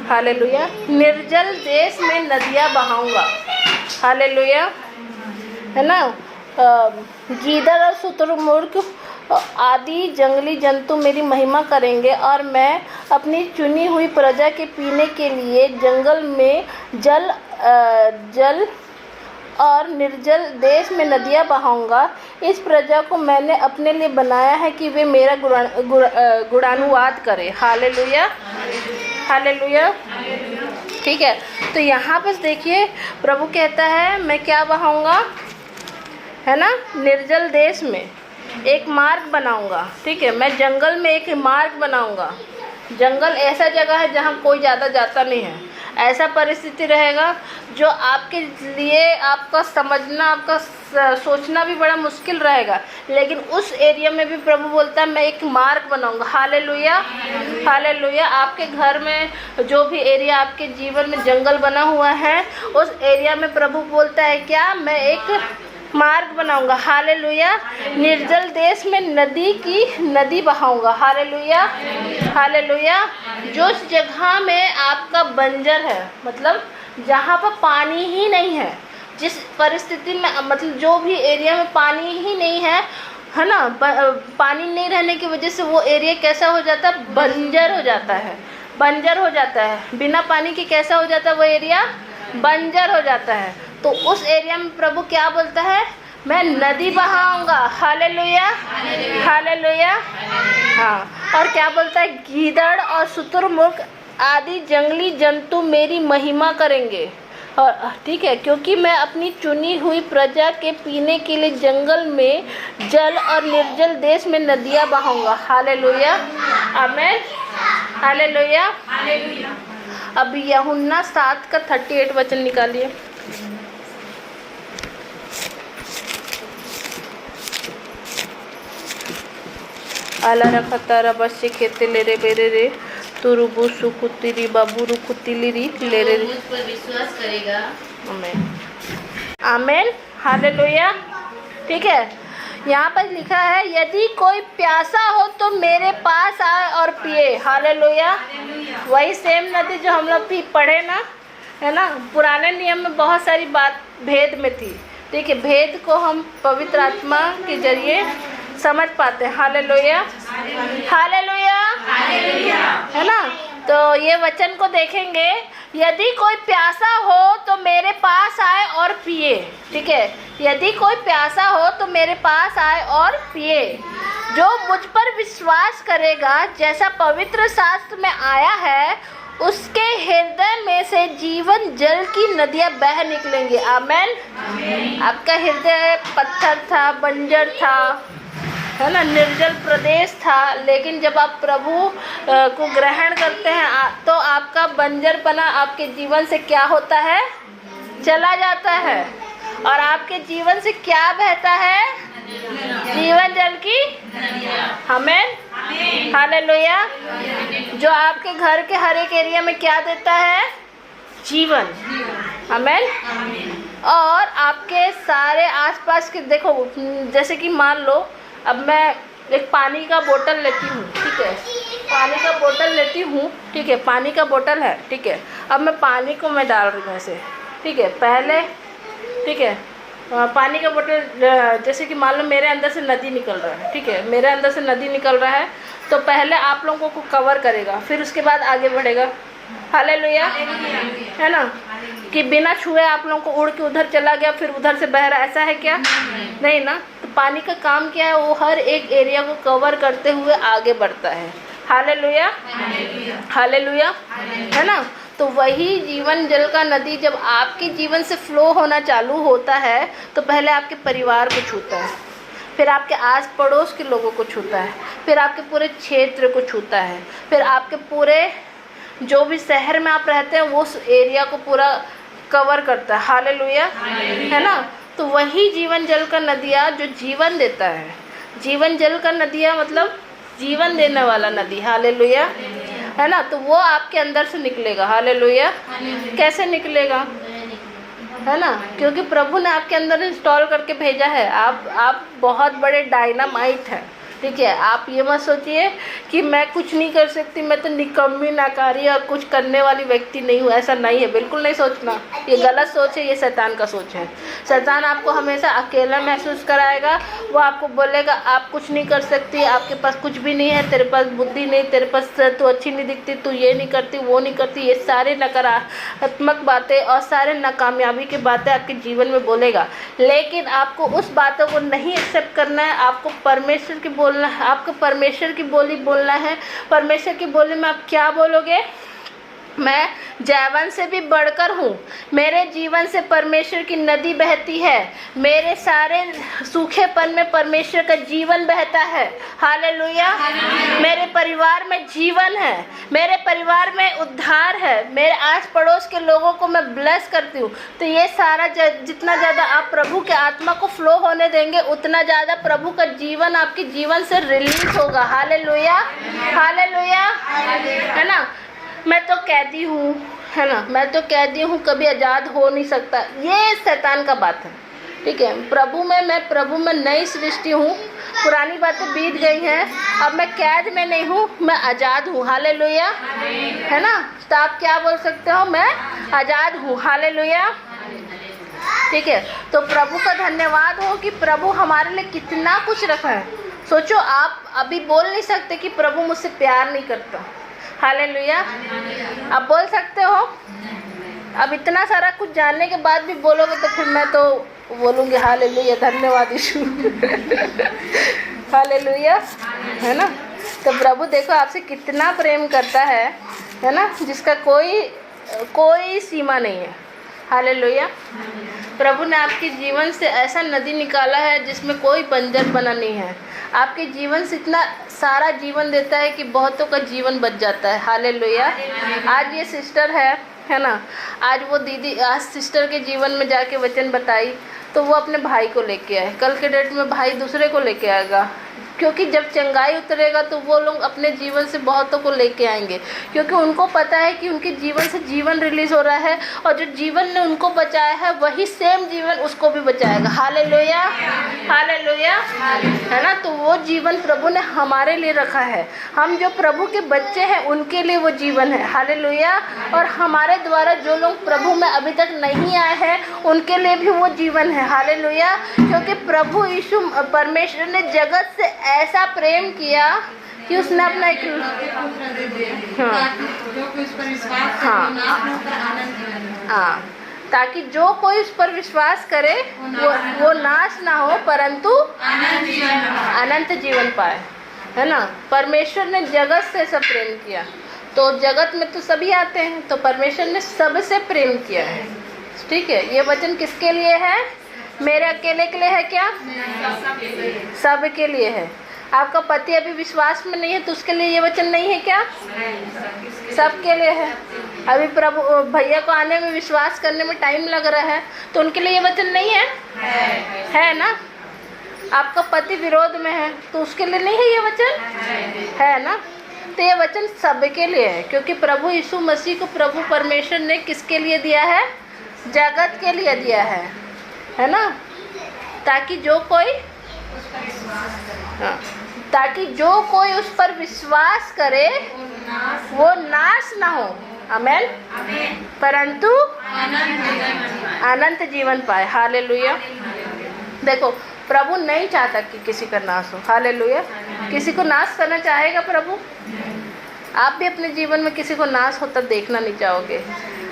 hallelujah. निर्जल देश में नदियां बहाऊंगा। हालेलुया, है ना। गीदड़ और शुतुरमुर्ग आदि जंगली जंतु मेरी महिमा करेंगे और मैं अपनी चुनी हुई प्रजा के पीने के लिए जंगल में जल और निर्जल देश में नदियां बहाऊंगा। इस प्रजा को मैंने अपने लिए बनाया है कि वे मेरा गुणानुवाद करें। Hallelujah, hallelujah. ठीक है, तो यहाँ पर देखिए प्रभु कहता है मैं क्या बहाऊंगा, है ना, निर्जल देश में एक मार्ग बनाऊंगा। ठीक है, मैं जंगल में एक मार्ग बनाऊंगा। जंगल ऐसा जगह है जहाँ कोई ज़्यादा जाता नहीं है। ऐसा परिस्थिति रहेगा जो आपके लिए आपका समझना, आपका सोचना भी बड़ा मुश्किल रहेगा, लेकिन उस एरिया में भी प्रभु बोलता है मैं एक मार्ग बनाऊंगा। Hallelujah, hallelujah. आपके घर में जो भी एरिया आपके जीवन में जंगल बना हुआ है, उस एरिया में प्रभु बोलता है क्या, मैं एक मार्ग बनाऊंगा। हालेलुया। निर्जल देश में नदी बहाऊंगा। Hallelujah, hallelujah. जो जगह में आपका बंजर है, मतलब जहाँ पर पानी ही नहीं है, जिस परिस्थिति में, मतलब जो भी एरिया में पानी ही नहीं है, है ना, पानी नहीं रहने की वजह से वो एरिया कैसा हो जाता है, बंजर हो जाता है, बंजर हो जाता है। बिना पानी के कैसा हो जाता है वो एरिया, बंजर हो जाता है। तो उस एरिया में प्रभु क्या बोलता है, मैं नदी बहाऊंगा। Hallelujah, hallelujah. हाँ, और क्या बोलता है, गीदड़ और शुतुरमुर्ग आदि जंगली जंतु मेरी महिमा करेंगे। और ठीक है, क्योंकि मैं अपनी चुनी हुई प्रजा के पीने के लिए जंगल में जल और निर्जल देश में नदियां बहाऊंगा। हालेलुया, आमीन, हालेलुया। अब यूहन्ना 7 का 38 वचन निकालिए। आला रखता रबसे खेते ले रे बेरे रे तुरुबु सुकुतिरी बाबुरु कुतिलीरी ले रे। मुझ पर विश्वास करेगा। आमीन, आमीन, हालेलुया। ठीक है, यहाँ पर लिखा है यदि कोई प्यासा हो तो मेरे पास आए और पिए। हालेलुया। वही सेम नदी जो हम लोग भी पढ़े ना, है ना। पुराने नियम में बहुत सारी बात भेद में थी। ठीक है, भेद को हम पवित्र आत्मा के जरिए समझ पाते हैं। हालेलुया, हालेलुया, है ना। तो ये वचन को देखेंगे, यदि कोई प्यासा हो तो मेरे पास आए और पिए। ठीक है, यदि कोई प्यासा हो तो मेरे पास आए और पिए। जो मुझ पर विश्वास करेगा, जैसा पवित्र शास्त्र में आया है, उसके हृदय में से जीवन जल की नदियां बह निकलेंगी। आमीन। आपका हृदय पत्थर था, बंजर था, है ना, निर्जल प्रदेश था, लेकिन जब आप प्रभु को ग्रहण करते हैं तो आपका बंजरपना आपके जीवन से क्या होता है, चला जाता है। और आपके जीवन से क्या बहता है, जीवन जल की। आमीन, हालेलुया। जो आपके घर के हर एक एरिया में क्या देता है, जीवन। आमीन। और आपके सारे आसपास के, देखो जैसे कि मान लो अब मैं एक पानी का बोतल लेती हूँ। ठीक है, पानी का बोतल लेती हूँ। ठीक है, पानी का बोतल है। ठीक है, अब मैं पानी को मैं डाल रही हूँ ऐसे। ठीक है, पहले, ठीक है, पानी का बोतल, जैसे कि मान लो मेरे अंदर से नदी निकल रहा है। ठीक है, मेरे अंदर से नदी निकल रहा है, तो पहले आप लोगों को कवर करेगा, फिर उसके बाद आगे बढ़ेगा। हालेलुया, है ना, कि बिना छुए आप लोगों को उड़ के उधर चला गया, फिर उधर से बह रहा, ऐसा है क्या, नहीं ना। तो पानी का काम क्या है, वो हर एक एरिया को कवर करते हुए आगे बढ़ता है। हालेलुया, हालेलुया, है ना। तो वही जीवन जल का नदी जब आपके जीवन से फ्लो होना चालू होता है, तो पहले आपके परिवार को छूता है, फिर आपके आस पड़ोस के लोगों को छूता है, फिर आपके पूरे क्षेत्र को छूता है, फिर आपके पूरे जो भी शहर में आप रहते हैं वो उस एरिया को पूरा कवर करता है। हालेलुया, है ना। तो वही जीवन जल का नदियाँ जो जीवन देता है, जीवन जल का नदियाँ मतलब जीवन देने वाला नदी। हालेलुया, है ना। तो वो आपके अंदर से निकलेगा। हालेलुया। कैसे निकलेगा, है ना, क्योंकि प्रभु ने आपके अंदर इंस्टॉल करके भेजा है। आप बहुत बड़े डायनामाइट हैं, ठीक है। आप ये मत सोचिए कि मैं कुछ नहीं कर सकती, मैं तो निकम्मी नाकारी और कुछ करने वाली व्यक्ति नहीं हूँ। ऐसा नहीं है, बिल्कुल नहीं सोचना। ये गलत सोच है, ये शैतान का सोच है। शैतान आपको हमेशा अकेला महसूस कराएगा। वो आपको बोलेगा आप कुछ नहीं कर सकती, आपके पास कुछ भी नहीं है, तेरे पास बुद्धि नहीं, तेरे पास तू अच्छी नहीं दिखती, तू ये नहीं करती, वो नहीं करती। ये सारे नकारात्मक बातें और सारे नाकामयाबी की बातें आपके जीवन में बोलेगा। लेकिन आपको उस बातों को नहीं एक्सेप्ट करना है। आपको परमेश्वर की बोलना है, आपको परमेश्वर की बोली बोलना है। परमेश्वर की बोली में आप क्या बोलोगे? मैं जैवन से भी बढ़कर हूँ, मेरे जीवन से परमेश्वर की नदी बहती है, मेरे सारे सूखेपन में परमेश्वर का जीवन बहता है। हालेलुया। मेरे परिवार में जीवन है, मेरे परिवार में उद्धार है, मेरे आस पड़ोस के लोगों को मैं ब्लेस करती हूँ। तो ये सारा जितना ज़्यादा आप प्रभु के आत्मा को फ्लो होने देंगे, उतना ज़्यादा प्रभु का जीवन आपके जीवन से रिलीज होगा। हालेलुया, हालेलुया, है ना। मैं तो कैदी हूँ, है ना, मैं तो कैदी हूँ, कभी आज़ाद हो नहीं सकता। ये शैतान का बात है, ठीक है। मैं प्रभु में नई सृष्टि हूँ, पुरानी बातें बीत गई हैं, अब मैं कैद में नहीं हूँ, मैं आज़ाद हूँ। हालेलुया, है ना। तो आप क्या बोल सकते हो? मैं आज़ाद हूँ। हालेलुया, ठीक है। तो प्रभु का धन्यवाद हो कि प्रभु हमारे लिए कितना कुछ रखा है। सोचो, आप अभी बोल नहीं सकते कि प्रभु मुझसे प्यार नहीं करता। हालेलुया, आप बोल सकते हो? अब इतना सारा कुछ जानने के बाद भी बोलोगे तो फिर मैं तो बोलूँगी हालेलुया, धन्यवाद यीशु। हालेलुया, है ना। तो प्रभु देखो आपसे कितना प्रेम करता है ना, जिसका कोई सीमा नहीं है। हालेलुया। प्रभु ने आपके जीवन से ऐसा नदी निकाला है जिसमें कोई बंजर बना नहीं है। आपके जीवन से इतना सारा जीवन देता है कि बहुतों का जीवन बच जाता है। हालेलुया। आज ये सिस्टर है ना, आज वो दीदी आज सिस्टर के जीवन में जाके वचन बताई तो वो अपने भाई को लेके आए। कल के डेट में भाई दूसरे को लेके आएगा, क्योंकि जब चंगाई उतरेगा तो वो लोग अपने जीवन से बहुतों को लेके आएंगे, क्योंकि उनको पता है कि उनके जीवन से जीवन रिलीज़ हो रहा है और जो जीवन ने उनको बचाया है वही सेम जीवन उसको भी बचाएगा। हालेलुया, हालेलुया, है ना। तो वो जीवन प्रभु ने हमारे लिए रखा है। हम जो प्रभु के बच्चे हैं उनके लिए वो जीवन है। हालेलुया। और हमारे द्वारा जो लोग प्रभु में अभी तक नहीं आए हैं उनके लिए भी वो जीवन है। हालेलुया। क्योंकि प्रभु यीशु परमेश्वर ने जगत से ऐसा प्रेम किया कि उसने अपना एक हाँ, ताकि जो कोई उस पर विश्वास करे वो नाश ना हो परंतु अनंत जीवन पाए, है ना। परमेश्वर ने जगत से ऐसा प्रेम किया, तो जगत में तो सभी आते हैं, तो परमेश्वर ने सबसे प्रेम किया है, ठीक है। ये वचन किसके लिए है? मेरे अकेले के लिए है क्या? सब के लिए है। आपका पति अभी विश्वास में नहीं है तो उसके लिए ये वचन नहीं है क्या? सबके लिए है। अभी प्रभु भैया को आने में विश्वास करने में टाइम लग रहा है तो उनके लिए ये वचन नहीं है? है ना। आपका पति विरोध में है तो उसके लिए नहीं है ये वचन? है ना। तो ये वचन सबके लिए है, क्योंकि प्रभु यीशु मसीह को प्रभु परमेश्वर ने किसके लिए दिया है? जगत के लिए दिया है ना। ताकि जो कोई उस पर विश्वास करे वो नाश ना हो, आमेन, परंतु अनंत जीवन पाए। हालेलुया। देखो, प्रभु नहीं चाहता कि किसी का नाश हो। हालेलुया। किसी को नाश करना चाहेगा प्रभु? आप भी अपने जीवन में किसी को नाश होता देखना नहीं चाहोगे,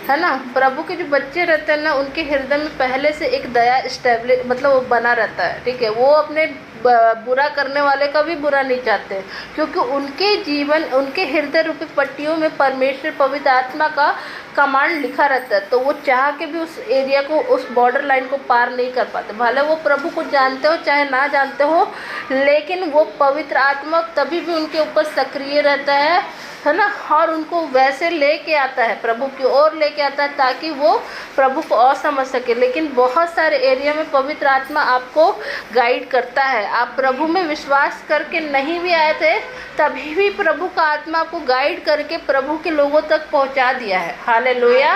है ना। प्रभु के जो बच्चे रहते हैं ना, उनके हृदय में पहले से एक दया स्टैब्लिश मतलब वो बना रहता है, ठीक है। वो अपने बुरा करने वाले का भी बुरा नहीं चाहते, क्योंकि उनके जीवन उनके हृदय रूपी पट्टियों में परमेश्वर पवित्र आत्मा का कमांड लिखा रहता है। तो वो चाह के भी उस एरिया को, उस बॉर्डर लाइन को पार नहीं कर पाते। भले वो प्रभु को जानते हो चाहे ना जानते हो, लेकिन वो पवित्र आत्मा तभी भी उनके ऊपर सक्रिय रहता है ना। और उनको वैसे लेके आता है, प्रभु की ओर लेके आता है, ताकि वो प्रभु को और समझ सके। लेकिन बहुत सारे एरिया में पवित्र आत्मा आपको गाइड करता है। आप प्रभु में विश्वास करके नहीं भी आए थे तभी भी प्रभु का आत्मा आपको गाइड करके प्रभु के लोगों तक पहुंचा दिया है। Hallelujah,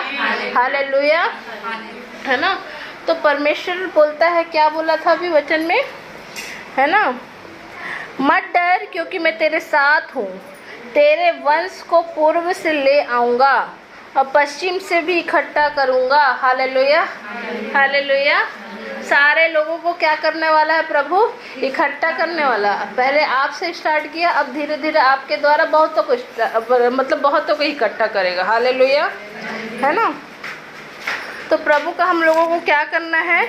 hallelujah. है ना। तो परमेश्वर बोलता है, क्या बोला था अभी वचन में, है ना, मत डर क्योंकि मैं तेरे साथ हूँ, तेरे वंश को पूर्व से ले आऊँगा और पश्चिम से भी इकट्ठा करूँगा। Hallelujah, hallelujah. सारे लोगों को क्या करने वाला है प्रभु? इकट्ठा करने वाला। पहले आपसे स्टार्ट किया, अब धीरे धीरे आपके द्वारा बहुतों को बहुतों को इकट्ठा करेगा। हालेलुया, है ना। तो प्रभु का हम लोगों को क्या करना है?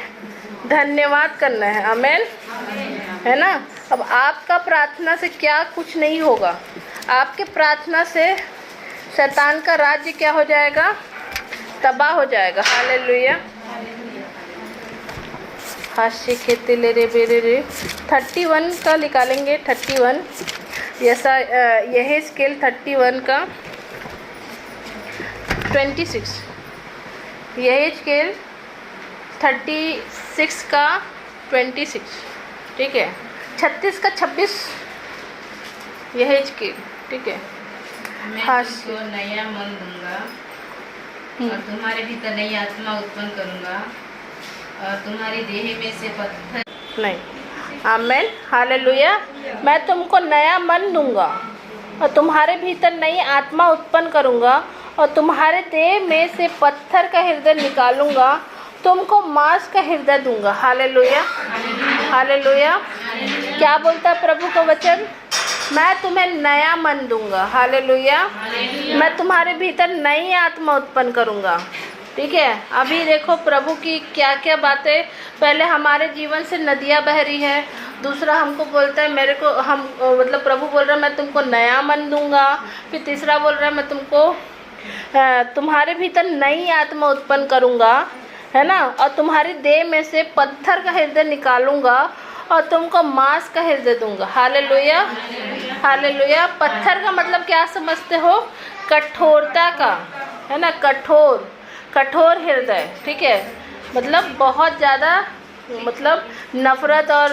धन्यवाद करना है। आमेन, है ना। अब आपका प्रार्थना से क्या कुछ नहीं होगा, आपके प्रार्थना से शैतान का राज्य क्या हो जाएगा? तबाह हो जाएगा। हालेलुया। हास्य खेती ले रे बेरे रे 31 का निकालेंगे। 31 ऐसा यह स्केल 31 का 26, यह स्केल 36 का 26, ठीक है। 36 का 26 यह स्केल, ठीक है। मैं तुमको नया मन दूंगा और तुम्हारे भीतर नई आत्मा उत्पन्न करूंगा और तुम्हारी देह में से पत्थर नहीं। आमेन, हालेलुया। मैं तुमको नया मन दूंगा और तुम्हारे भीतर नई आत्मा उत्पन्न करूंगा और तुम्हारे देह में से पत्थर का हृदय निकालूंगा, तुमको मांस का हृदय दूंगा। Hallelujah, hallelujah. क्या बोलता है प्रभु का वचन? मैं तुम्हें नया मन दूंगा। हालेलुया। मैं तुम्हारे भीतर नई आत्मा उत्पन्न करूंगा, ठीक है। अभी देखो प्रभु की क्या क्या बातें, पहले हमारे जीवन से नदियाँ बह रही है। दूसरा हमको बोलता है मेरे को प्रभु बोल रहा है मैं तुमको नया मन दूंगा। फिर तीसरा बोल रहा है मैं तुमको तुम्हारे भीतर नई आत्मा उत्पन्न करूंगा, है ना, और तुम्हारी देह में से पत्थर का हृदय निकालूंगा और तुमको मांस का हृदय दूंगा। Hallelujah, hallelujah. पत्थर का मतलब क्या समझते हो? कठोरता का, है ना, कठोर हृदय, ठीक है। मतलब बहुत ज़्यादा नफरत और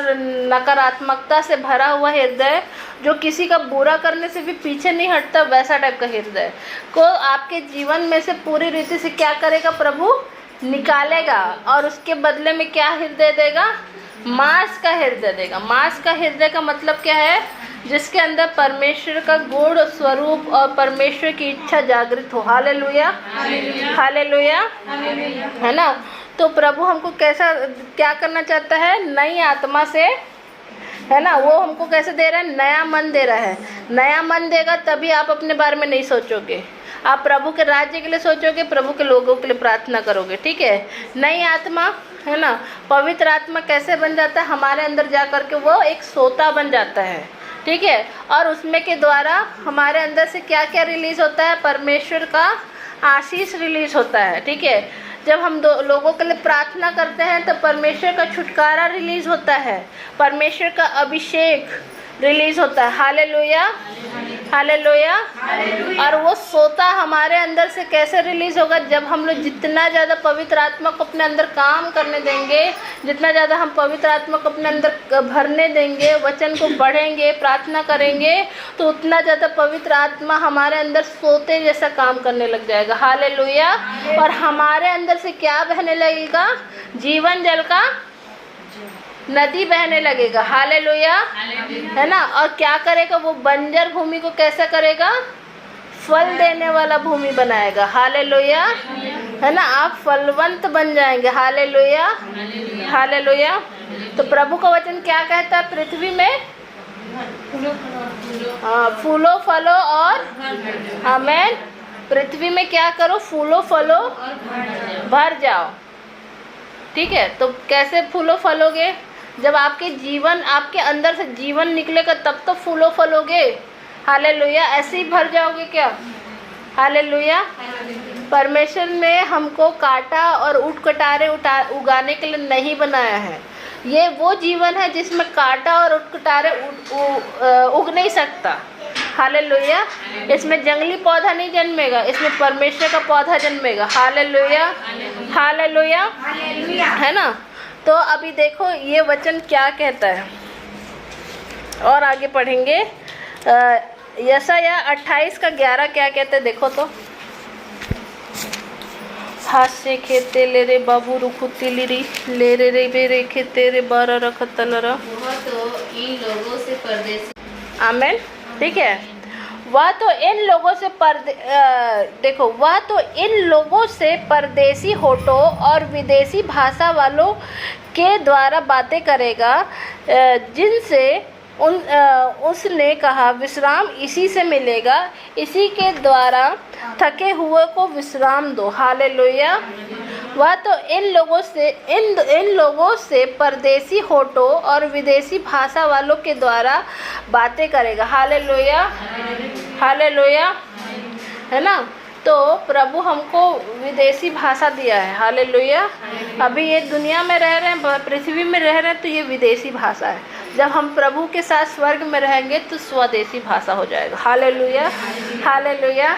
नकारात्मकता से भरा हुआ हृदय, जो किसी का बुरा करने से भी पीछे नहीं हटता, वैसा टाइप का हृदय को आपके जीवन में से पूरी रीति से क्या करेगा प्रभु? निकालेगा। और उसके बदले में क्या हृदय देगा? मांस का हृदय देगा। मांस का हृदय का मतलब क्या है? जिसके अंदर परमेश्वर का गुण स्वरूप और परमेश्वर की इच्छा जागृत हो। हालेलुया, हालेलुया, है ना। तो प्रभु हमको क्या करना चाहता है? नई आत्मा से, है ना, वो हमको कैसे दे रहा है? नया मन दे रहा है। नया मन देगा तभी आप अपने बारे में नहीं सोचोगे, आप प्रभु के राज्य के लिए सोचोगे, प्रभु के लोगों के लिए प्रार्थना करोगे, ठीक है। नई आत्मा, है ना, पवित्र आत्मा कैसे बन जाता है? हमारे अंदर जा कर के वो एक सोता बन जाता है, ठीक है। और उसमें के द्वारा हमारे अंदर से क्या क्या रिलीज़ होता है? परमेश्वर का आशीष रिलीज़ होता है, ठीक है। जब हम लोगों के लिए प्रार्थना करते हैं तो परमेश्वर का छुटकारा रिलीज़ होता है, परमेश्वर का अभिषेक रिलीज़ होता है। Hallelujah, hallelujah. और वो सोता हमारे अंदर से कैसे रिलीज़ होगा? जब हम लोग जितना ज़्यादा पवित्र आत्मा को अपने अंदर काम करने देंगे, जितना ज़्यादा हम पवित्र आत्मा को अपने अंदर भरने देंगे, वचन को पढ़ेंगे, प्रार्थना करेंगे, तो उतना ज़्यादा पवित्र आत्मा हमारे अंदर सोते जैसा काम करने लग जाएगा। हालेलुया। और हमारे अंदर से क्या बहने लगेगा? जीवन जल का नदी बहने लगेगा। हालेलुया, है ना। और क्या करेगा? वो बंजर भूमि को कैसा करेगा? फल देने वाला भूमि बनाएगा। हालेलुया, है ना। आप फलवंत बन जाएंगे। Hallelujah, hallelujah. तो प्रभु का वचन क्या कहता है? पृथ्वी में फूलो फलो और आमेन। पृथ्वी में क्या करो? फूलो फलो भर जाओ, ठीक है। तो कैसे फूलो फलोगे? जब आपके जीवन, आपके अंदर से जीवन निकलेगा तब तो फूलो फलोगे। हालेलुया। ऐसे ही भर जाओगे क्या? हालेलुया। परमेश्वर ने हमको कांटा और ऊट कटारे उगाने के लिए नहीं बनाया है। ये वो जीवन है जिसमें कांटा और ऊट कटारे उग नहीं सकता। हालेलुया। इसमें जंगली पौधा नहीं जन्मेगा, इसमें परमेश्वर का पौधा जन्मेगा। हालेलुया, हालेलुया, है ना। तो अभी देखो ये वचन क्या कहता है, और आगे पढ़ेंगे। यशायाह 28 का 11 क्या कहते हैं? देखो तो, हास्य खेते ले रे बाबू रुखुती लिरी ले रे रे बे रे खेते रे बारा रखतलरा। वह तो इन लोगों से परदेसी। आमेन। ठीक है, वह तो इन लोगों से देखो, वह तो इन लोगों से परदेसी होठों और विदेशी भाषा वालों के द्वारा बातें करेगा, जिनसे उसने कहा विश्राम इसी से मिलेगा, इसी के द्वारा थके हुए को विश्राम दो। हालेलुया। वह तो इन लोगों से परदेसी होठों और विदेशी भाषा वालों के द्वारा बातें करेगा। हालेलुया, हालेलुया, है ना। तो प्रभु हमको विदेशी भाषा दिया है। हालेलुया। अभी ये दुनिया में रह रहे हैं, पृथ्वी में रह रहे हैं, तो ये विदेशी भाषा है। जब हम प्रभु के साथ स्वर्ग में रहेंगे तो स्वदेशी भाषा हो जाएगा। Hallelujah, hallelujah.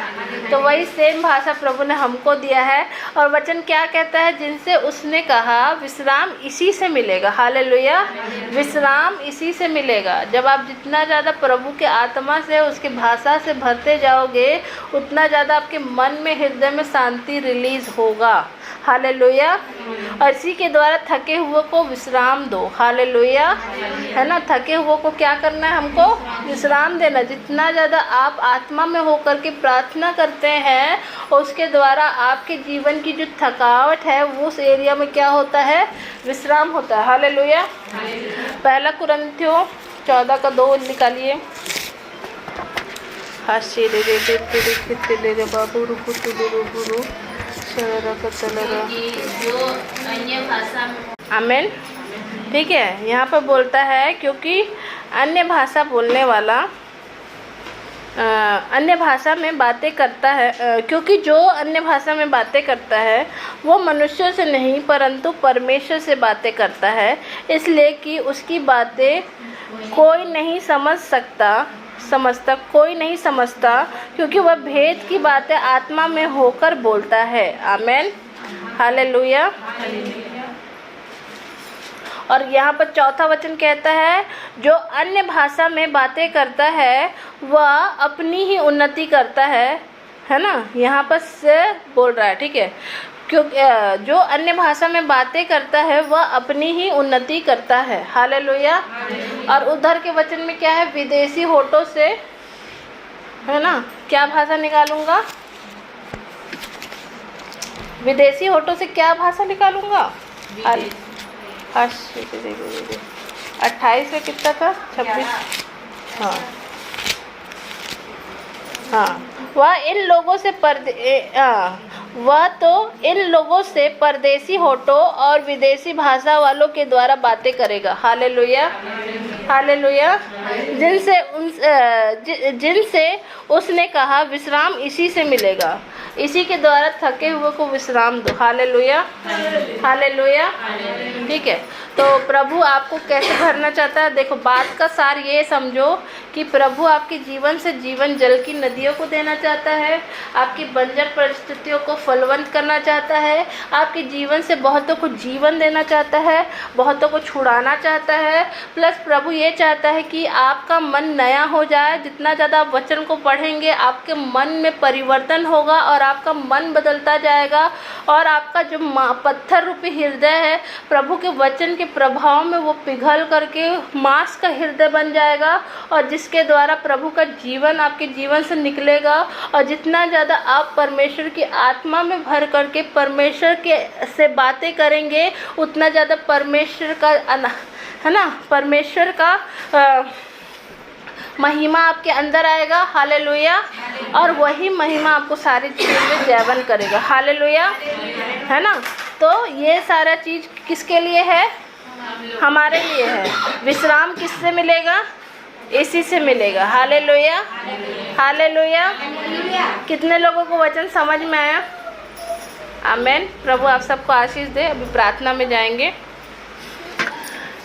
तो वही सेम भाषा प्रभु ने हमको दिया है। और वचन क्या कहता है? जिनसे उसने कहा विश्राम इसी से मिलेगा। हालेलुया, विश्राम इसी से मिलेगा। जब आप जितना ज़्यादा प्रभु के आत्मा से, उसके भाषा से भरते जाओगे, उतना ज़्यादा आपके मन में, हृदय में शांति रिलीज होगा। हालेलुया। और इसी के द्वारा थके हुए को विश्राम दो। हालेलुया, है ना। थके हुए को क्या करना है? हमको विश्राम देना। जितना ज़्यादा आप आत्मा में होकर के प्रार्थना करते हैं, उसके द्वारा आपके जीवन की जो थकावट है वो उस एरिया में क्या होता है? विश्राम होता है। हालेलुया। पहला कुरिन्थियों 14:2 निकालिए। हास्य रे रे रे रे बाबू रुकु गुरु जो अन्य भाषा में। आमेन। ठीक है, यहाँ पर बोलता है क्योंकि अन्य भाषा बोलने वाला अन्य भाषा में बातें करता है, क्योंकि जो अन्य भाषा में बातें करता है वो मनुष्यों से नहीं परंतु परमेश्वर से बातें करता है, इसलिए कि उसकी बातें कोई नहीं समझता, क्योंकि वह भेद की बातें आत्मा में होकर बोलता है। आमेन, हालेलुया। और यहाँ पर चौथा वचन कहता है जो अन्य भाषा में बातें करता है वह अपनी ही उन्नति करता है ना। यहाँ पर से बोल रहा है, ठीक है। क्योंकि जो अन्य भाषा में बातें करता है वह अपनी ही उन्नति करता है। हालेलुया। और उधर के वचन में क्या है? विदेशी होठों से, है ना, क्या भाषा निकालूंगा? विदेशी होठों से क्या भाषा निकालूंगा? 28 में कितना था? 26। हाँ, वह तो इन लोगों से परदेसी होठों और विदेशी भाषा वालों के द्वारा बातें करेगा। Hallelujah, hallelujah. जिनसे उसने कहा विश्राम इसी से मिलेगा, इसी के द्वारा थके हुए को विश्राम दो। Hallelujah, hallelujah. ठीक है, तो प्रभु आपको कैसे भरना चाहता है? देखो, बात का सार ये समझो कि प्रभु आपके जीवन से जीवन जल की नदियों को देना चाहता है, आपकी बंजर परिस्थितियों को फलवंत करना चाहता है, आपके जीवन से बहुतों को जीवन देना चाहता है, बहुतों को छुड़ाना चाहता है। प्लस प्रभु ये चाहता है कि आपका मन नया हो जाए। जितना ज़्यादा आप वचन को पढ़ेंगे, आपके मन में परिवर्तन होगा और आपका मन बदलता जाएगा, और आपका जो पत्थर रूपी हृदय है प्रभु के वचन के प्रभाव में वो पिघल करके मांस का हृदय बन जाएगा, और जिसके द्वारा प्रभु का जीवन आपके जीवन से निकलेगा। और जितना ज़्यादा आप परमेश्वर की आत्मा में भर करके परमेश्वर के से बातें करेंगे, उतना ज़्यादा परमेश्वर का, है ना, परमेश्वर का महिमा आपके अंदर आएगा। हालेलुया। और वही महिमा आपको सारी चीज़ों में जयवन करेगा। हालेलुया, है ना। तो ये सारा चीज़ किसके लिए है? हमारे लिए है। विश्राम किससे मिलेगा? इसी से मिलेगा। Hallelujah, hallelujah. कितने लोगों को वचन समझ में आया? आमेन। प्रभु आप सबको आशीष दे। अभी प्रार्थना में जाएंगे।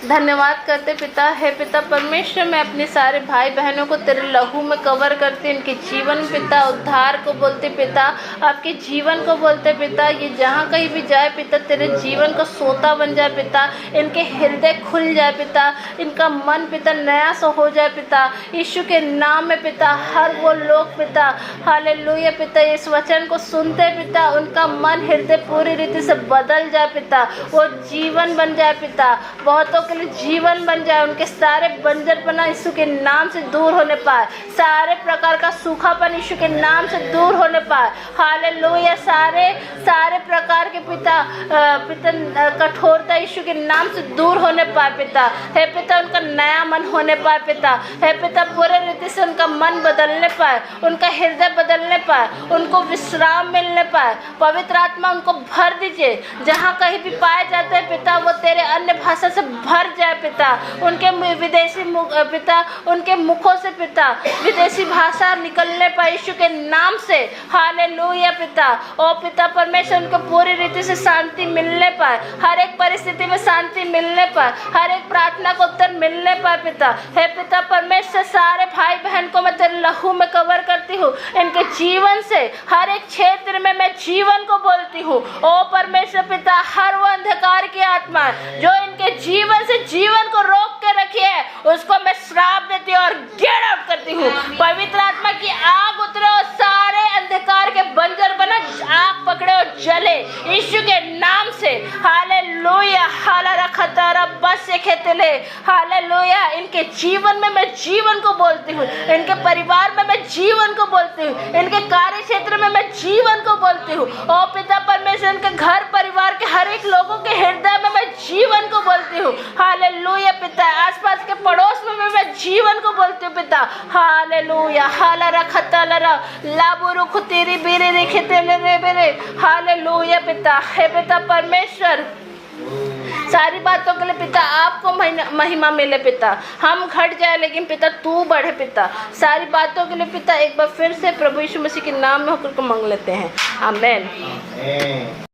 धन्यवाद करते पिता। हे पिता परमेश्वर, मैं अपने सारे भाई बहनों को तेरे लहू में कवर करते, इनके जीवन पिता उद्धार को बोलते पिता, आपके जीवन को बोलते पिता। ये जहाँ कहीं भी जाए पिता, तेरे जीवन का सोता बन जाए पिता, इनके हृदय खुल जाए पिता, इनका मन पिता नया सा हो जाए पिता, यीशु के नाम में पिता। हर वो लोग पिता हालेलुया पिता इस वचन को सुनते पिता, उनका मन हृदय पूरी रीति से बदल जाए पिता, वो जीवन बन जाए पिता, बहुतों के लिए जीवन बन जाए, उनके सारे बंजरपना यीशु के नाम से दूर होने पाए, सारे प्रकार का सूखापन यीशु के नाम से दूर होने पाए। हालेलुया सारे प्रकार के पिता कठोरता यीशु के नाम से दूर होने पाए पिता। हे पिता उनका नया मन होने पाए पिता। हे पिता पूरे रीति से उनका मन बदलने पाए, उनका हृदय बदलने पाए, उनको विश्राम मिलने पाए। पवित्र आत्मा उनको भर दीजिए, जहाँ कहीं भी पाए जाते हैं पिता वो तेरे अन्य भाषा से भर जाए पिता। उनके विदेशी पिता उनके मुखों से पिता विदेशी भाषा निकलने पाए यीशु के नाम से। हालेलुया पिता। ओ पिता परमेश्वर उनको पूरी रीति से शांति मिलने पाए, हर एक परिस्थिति में शांति मिलने पाए, हर एक प्रार्थना को उत्तर मिलने पाए पिता। हे पिता परमेश्वर सारे भाई बहन को मैं तेरे लहू में कवर करती हूँ, इनके जीवन से हर एक क्षेत्र में मैं जीवन को बोलती हूँ। ओ परमेश्वर पिता हर वो अंधकार की आत्मा जो इनके जीवन से जीवन को रोक के रखी है उसको मैं श्राप देती हूँ और गेट आउट करती हूँ। पवित्र आत्मा की आग उतरे और सारे अंधकार के बंजर बना आग पकड़े और जले यीशु के नाम से। हालेलुया हाला रखा तारा बस से खेतले। हालेलुया इनके जीवन में मैं जीवन को बोलती हूँ, इनके परिवार में मैं जीवन को बोलती हूँ, इनके कार्य क्षेत्र में मैं जीवन को बोलती हूँ। ओ पिता परमेश्वर इनके घर परिवार के हर एक लोगों के हृदय में मैं जीवन को बोलती हूँ। हालेलुया पिता आसपास के पड़ोस में मैं जीवन को बोलती हूँ पिता। हालेलुया हाला रखता लरा लाबुरु खुतेरी बेरे रेखते रे बेरे। हालेलुया पिता। हे पिता परमेश्वर सारी बातों के लिए पिता आपको महिमा मिले पिता, हम घट जाए लेकिन पिता तू बढ़े पिता। सारी बातों के लिए पिता एक बार फिर से प्रभु यीशु मसीह के नाम में होकर को मांग लेते हैं, आमेन।